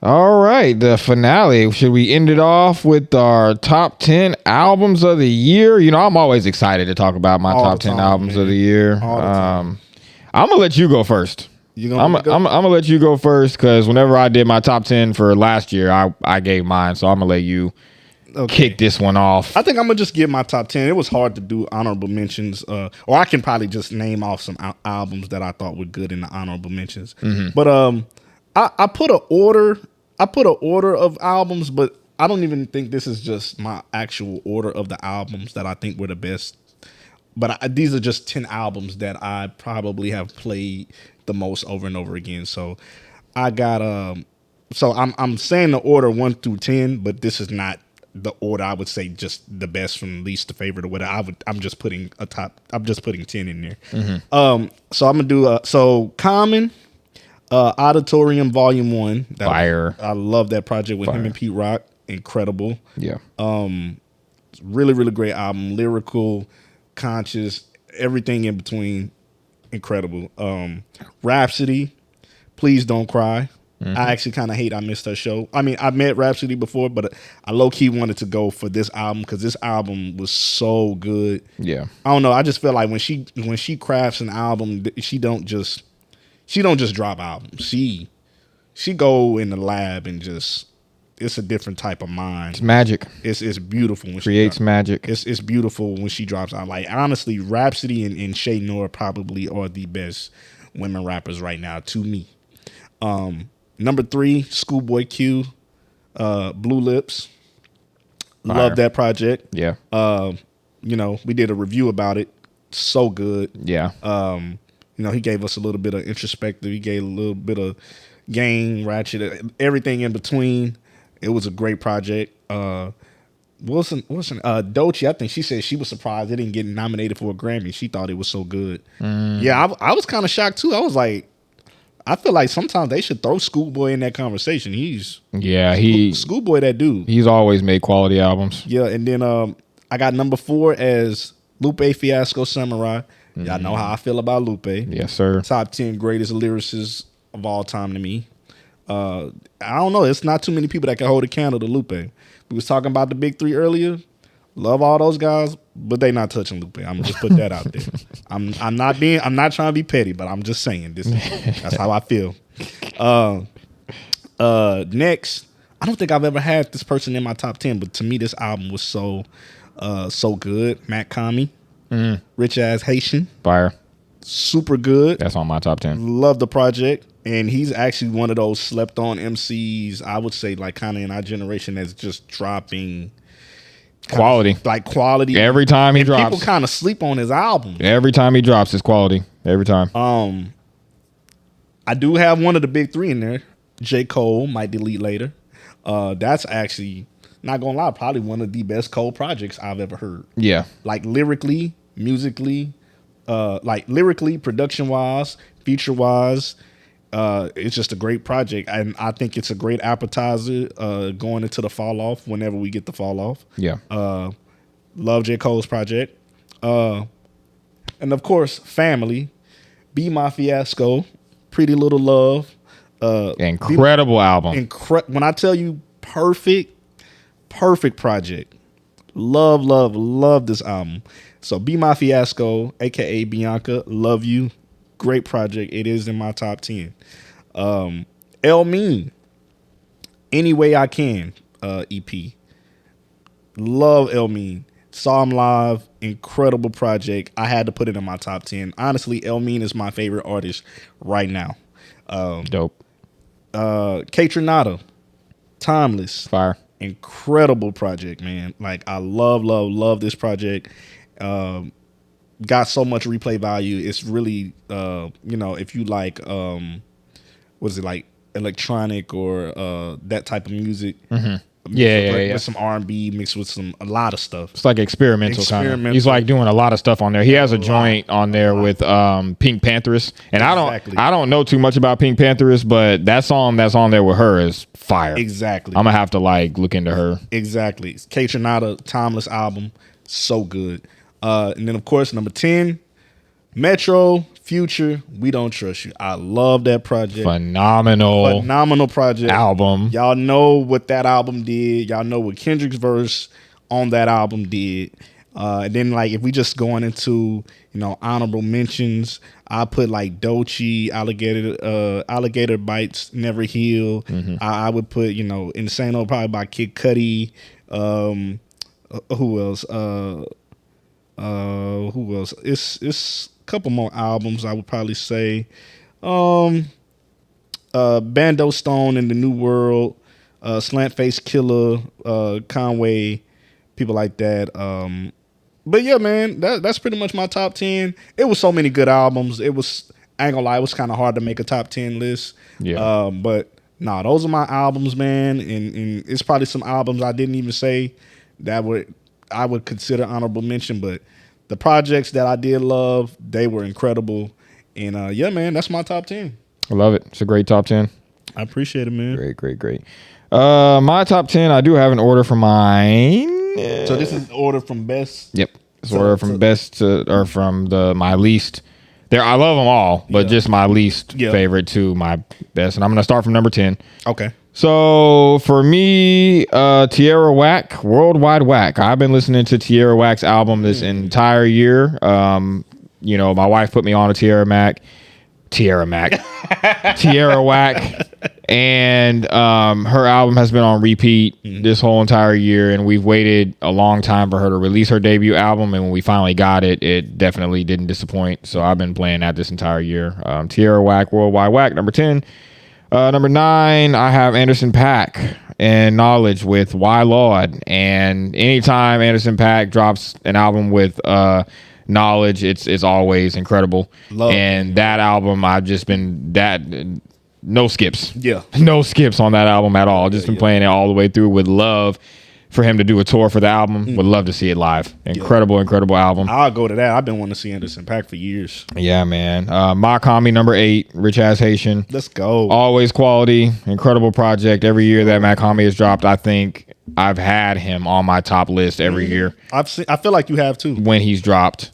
All right, the finale. Should we end it off with our top 10 albums of the year? You know, I'm always excited to talk about my top 10 albums of the year. I'm gonna let you go first. I'm gonna let you go first because whenever I did my top 10 for last year, I gave mine. So I'm gonna let you kick this one off. I think I'm gonna just give my top 10. It was hard to do honorable mentions, or I can probably just name off some albums that I thought were good in the honorable mentions. But I put an order. I put an order of albums, but I don't even think this is just my actual order of the albums that I think were the best. But these are just 10 albums that I probably have played the most over and over again. So I got so I'm saying the order 1 through 10, but this is not the order I would say just the best from least to favorite or whatever. I'm just putting 10 in there. So I'm gonna do Common, Auditorium Volume 1. Fire. I love that project with him and Pete Rock. Incredible. Yeah. Really, really great album. Lyrical, conscious, everything in between. Incredible. Rhapsody, Please Don't Cry. I actually kind of hate I missed her show. I mean, I met Rhapsody before, but I low-key wanted to go for this album because this album was so good. Yeah. I don't know. I just feel like when she crafts an album, she don't just drop albums. She go in the lab and just, it's a different type of mind. It's magic. It's beautiful when creates magic. It's beautiful when she drops out. Like honestly, Rhapsody and Shay Noor probably are the best women rappers right now to me. Number 3, Schoolboy Q, Blue Lips. Fire. Love that project. Yeah. You know, we did a review about it. So good. Yeah. You know, he gave us a little bit of introspective. He gave a little bit of Gang, Ratchet, everything in between. It was a great project. Wilson, Doechii, I think she said she was surprised it didn't get nominated for a Grammy. She thought it was so good. Yeah, I was kind of shocked too. I was like, I feel like sometimes they should throw Schoolboy in that conversation. Schoolboy, that dude. He's always made quality albums. Yeah, and then I got number 4 as Lupe Fiasco Samurai. Y'all know how I feel about Lupe. Yes, sir. Top 10 greatest lyricists of all time to me. I don't know. It's not too many people that can hold a candle to Lupe. We was talking about the big 3 earlier. Love all those guys, but they not touching Lupe. I'm gonna just put that out there. I'm not trying to be petty, but I'm just saying that's how I feel. Next, I don't think I've ever had this person in my top 10, but to me this album was so good. Matt Kami, Rich Ass Haitian, Fire. Super good. That's on my top 10. Love the project. And he's actually one of those slept on MCs, I would say, like kind of in our generation that's just dropping quality. Like quality. Every time he drops. People kind of sleep on his album. Every time he drops, it's quality. Every time. I do have one of the big 3 in there. J. Cole, might delete later. That's actually, not gonna lie, probably one of the best Cole projects I've ever heard. Yeah. Like lyrically, musically, production wise, feature wise. It's just a great project, and I think it's a great appetizer going into the fall off whenever we get the fall off. Yeah. Love J. Cole's project. And of course, Family, Be My Fiasco, Pretty Little Love. Incredible album. When I tell you perfect project. Love this album. So Be My Fiasco, aka Bianca, love you. Great project. It is in my top 10. El Mean, Any Way I Can, EP. Love El Mean. Saw him live. Incredible project. I had to put it in my top 10. Honestly, El Mean is my favorite artist right now. Dope. Kaytranada, Timeless. Fire. Incredible project, man. Like I love this project. Got so much replay value. It's really if you like what is it, like electronic or that type of music. Yeah. With some R&B mixed with a lot of stuff. It's like experimental kind of. He's like doing a lot of stuff on there. He has a joint on there with Pink Pantheress, and I don't know too much about Pink Pantheress, but that song that's on there with her is fire. Exactly. I'm gonna have to like look into her. Exactly. Kaytranada, Timeless album, so good. And then of course number 10, Metro Future, We Don't Trust You. I love that project. Phenomenal project. Album. Y'all know what that album did. Y'all know what Kendrick's verse on that album did. And then like if we just going into, honorable mentions, I put like Doechii, Alligator Bites, Never Heal. Mm-hmm. I would put, Insano probably by Kid Cudi. Who else? Who else? It's a couple more albums I would probably say. Bando Stone in the New World, Slant Face Killer, Conway, people like that. But yeah, man, that's pretty much my top 10. It was so many good albums. I ain't gonna lie, it was kind of hard to make a top 10 list. Yeah. But nah, those are my albums, man. And it's probably some albums I didn't even say that I would consider honorable mention, but the projects that I did love, they were incredible. And yeah, man, that's my top 10. I love it. It's a great top 10. I appreciate it, man. Great. My top 10, I do have an order for mine. So this is order from best? Yep. It's order from best or from my least. I love them all, but just my least favorite to my best. And I'm going to start from number 10. Okay. So for me, Tierra Whack, Worldwide Whack. I've been listening to Tierra Whack's album this entire year. My wife put me on a Tierra Whack, and her album has been on repeat this whole entire year, and we've waited a long time for her to release her debut album, and when we finally got it, it definitely didn't disappoint. So I've been playing that this entire year. Tierra Whack, Worldwide Whack, number 10. Number 9, I have Anderson .Paak and Knowledge with Why Lord. And anytime Anderson .Paak drops an album with Knowledge, it's always incredible. And that album, I've just been no skips. Yeah. No skips on that album at all. Just been playing it all the way through. Would love for him to do a tour for the album. Would love to see it live. Incredible album. I'll go to that. I've been wanting to see Anderson .Paak for years. Yeah, man. My Commie, number 8, Rich Ass Haitian. Let's go. Always quality, incredible project. Every year that Matt Commie has dropped, I think I've had him on my top list every year. I feel like you have too. When he's dropped.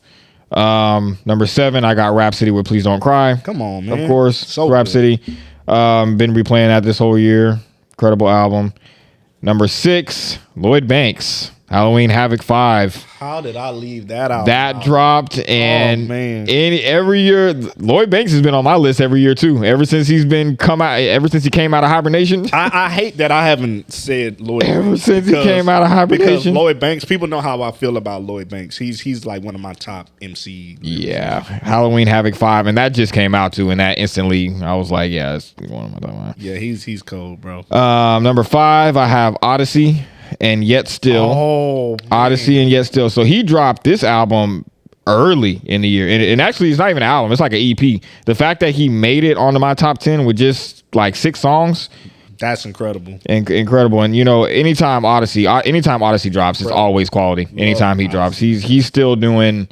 Number 7, I got Rhapsody with Please Don't Cry. Come on, man. Of course, so Rhapsody. Been replaying that this whole year. Incredible album. Number 6, Lloyd Banks, Halloween Havoc 5. How did I leave that out? That dropped, and every year, Lloyd Banks has been on my list every year too. Ever since he came out of hibernation. I hate that I haven't said Lloyd. Since he came out of hibernation. Because Lloyd Banks, people know how I feel about Lloyd Banks. He's like one of my top MC. Yeah, Halloween Havoc 5, and that just came out too, and that instantly I was like, yeah, that's one of my top. Yeah, he's cold, bro. Number 5, I have Odyssey and Yet Still. Odyssey and Yet Still. So he dropped this album early in the year, and actually it's not even an album, it's like an EP. The fact that he made it onto my top 10 with just like 6 songs, that's incredible. Incredible. And anytime Odyssey drops, it's always quality. Anytime he drops, he's still doing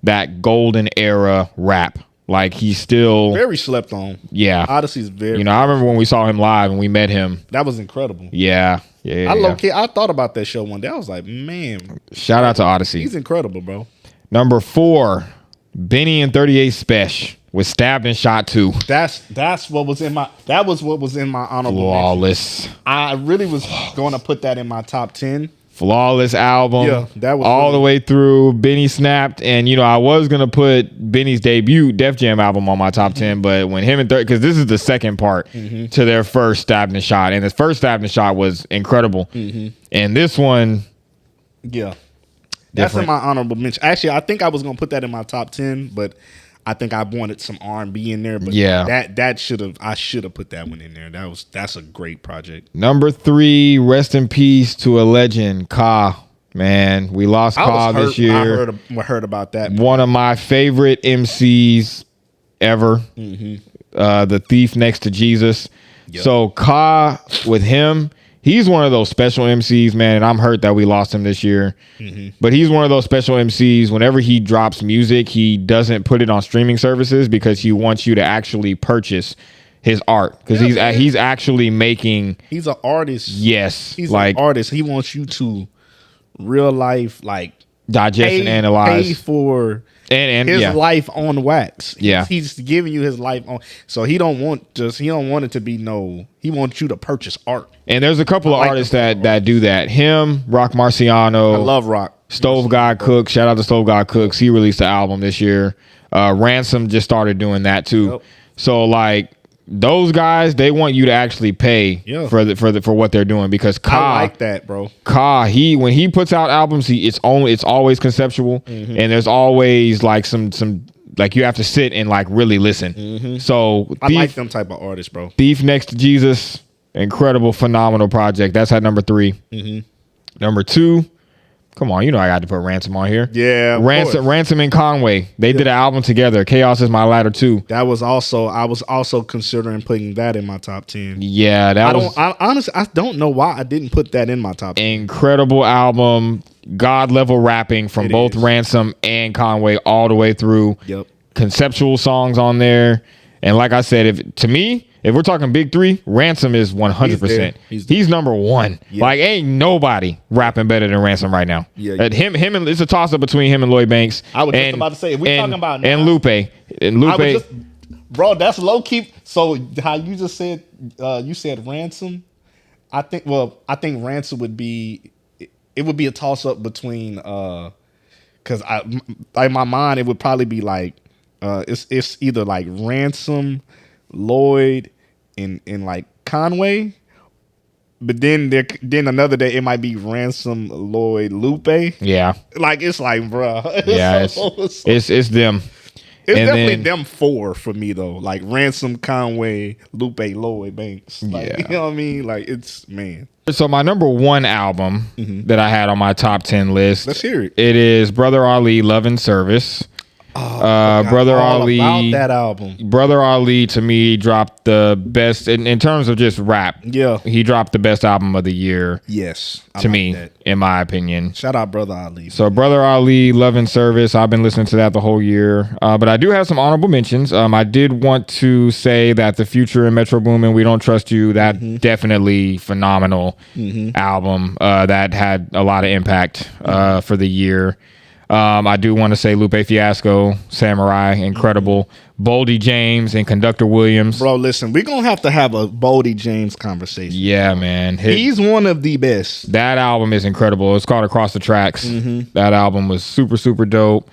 that golden era rap. Like he's still very slept on. Yeah, Odyssey's very. I remember when we saw him live and we met him. That was incredible. Yeah. I thought about that show one day. I was like, man. Shout out to Odyssey. He's incredible, bro. Number 4, Benny and 38 Special with Stabbed and Shot 2. That's what was in my. That was what was in my honorable. Flawless. Mention. I really was going to put that in my top 10. Flawless album. Yeah, that was all the way through. Benny snapped, and I was gonna put Benny's debut Def Jam album on my top 10, but when him and because this is the second part to their first Stabbed and Shot, and the first Stabbed and Shot was incredible, and this one, that's in my honorable mention. Actually, I think I was gonna put that in my top 10, but I think I wanted some R&B in there, but I should have put that one in there. That's a great project. Number 3, rest in peace to a legend, Ka. Man, we lost Ka this year. I heard about that. One of my favorite MCs ever. The Thief next to Jesus. Yep. So Ka, with him, he's one of those special MCs, man, and I'm hurt that we lost him this year. But he's one of those special MCs. Whenever he drops music, he doesn't put it on streaming services because he wants you to actually purchase his art because he's actually making. He's an artist. Yes, he's an artist. He wants you to real life digest and analyze. Pay for and his yeah. life on wax. Yeah. He's giving you his life on. So he don't want it to be he wants you to purchase art. And there's a couple of artists that do that. Him, Rock Marciano. I love Rock. Stove God Cooks. Shout out to Stove God Cooks. He released an album this year. Ransom just started doing that too. Yep. So like those guys, they want you to actually pay for what they're doing, because I like that, bro. When he puts out albums, it's always conceptual, and there's always like some like you have to sit and like really listen. So I like them type of artists, bro. Beef Next to Jesus, incredible, phenomenal project. That's at number 3. Number 2. Come on, you know I got to put Ransom on here. Yeah, Ransom and Conway. They did an album together. Chaos Is My Ladder 2. I was also considering putting that in my top 10. Yeah, honestly, I don't know why I didn't put that in my top 10. Incredible album, God level rapping from both Ransom and Conway all the way through. Yep. Conceptual songs on there. And like I said, if we're talking big 3, Ransom is 100%. He's number 1. Yeah. Like, ain't nobody rapping better than Ransom right now. Yeah. It's a toss up between him and Lloyd Banks. I was just about to say, if we're talking about now, and Lupe. Bro, that's low key. So how you just said, you said Ransom. I think Ransom would be. It would be a toss up between. Because in my mind, it would probably be like, it's either like Ransom, Lloyd, and like Conway, but then another day it might be Ransom, Lloyd, Lupe. Yeah, like it's like, bro. Yeah, it's them. It's definitely them 4 for me though. Like Ransom, Conway, Lupe, Lloyd Banks. Like, you know what I mean? Like it's man. So my number 1 album that I had on my top 10 list. Let's hear it. It is Brother Ali, Love and Service. Brother Ali, about that album. Brother Ali to me dropped the best in terms of just rap. Yeah, he dropped the best album of the year. Yes, to me, in my opinion. Shout out Brother Ali. So Brother Ali, Love and Service. I've been listening to that the whole year. But I do have some honorable mentions. I did want to say that The Future and Metro Boomin, We Don't Trust You. That definitely phenomenal album. That had a lot of impact for the year. I do want to say Lupe Fiasco, Samurai, incredible. Boldy James and Conductor Williams. Bro, listen, we're going to have a Boldy James conversation. Yeah, man. He's one of the best. That album is incredible. It's called Across the Tracks. That album was super, super dope.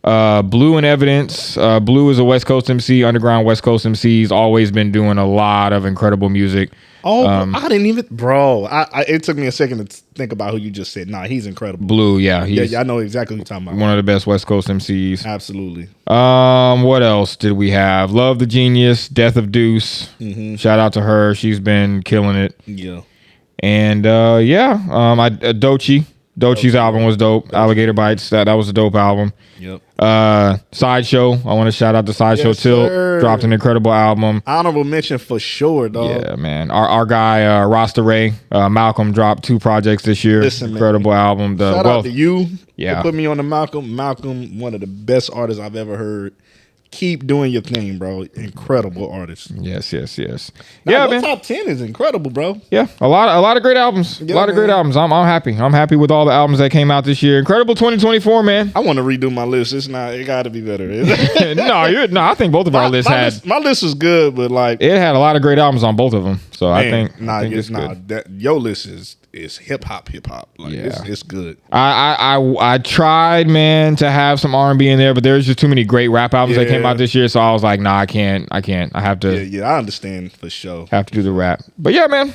Blue and Evidence. Blue is a West Coast MC, underground West Coast MC. He's always been doing a lot of incredible music. Oh, I didn't even, bro. It took me a second to think about who you just said. Nah, he's incredible. Blue, yeah, I know exactly what you're talking about. One of the best West Coast MCs. Absolutely. What else did we have? Love the Genius, Death of Deuce. Shout out to her. She's been killing it. Yeah. And Doechii. Doechii's album was dope. Alligator Bites. That was a dope album. Yep. Sideshow. I want to shout out to Sideshow Tilt. Sir. Dropped an incredible album. Honorable mention for sure, dog. Yeah, man. Our guy Rasta Ray, Malcolm dropped 2 projects this year. Listen, incredible man. album. Shout out to you. Yeah. For putting me on the Malcolm. Malcolm, one of the best artists I've ever heard. Keep doing your thing, bro. Incredible artist. Yes. Now, man. Top 10 is incredible, bro. Yeah, a lot of great albums. Yeah, a lot of great albums. I'm happy. I'm happy with all the albums that came out this year. Incredible 2024, man. I want to redo my list. It got to be better. No, I think both of our lists had. My list was good, but like it had a lot of great albums on both of them. So man, I think it's good. Your list is hip hop. Like it's good. I tried, man, to have some R&B in there, but there's just too many great rap albums that came out this year. So I was like, nah, I can't. I have to. Yeah, I understand for sure. Have to do the rap. But yeah, man.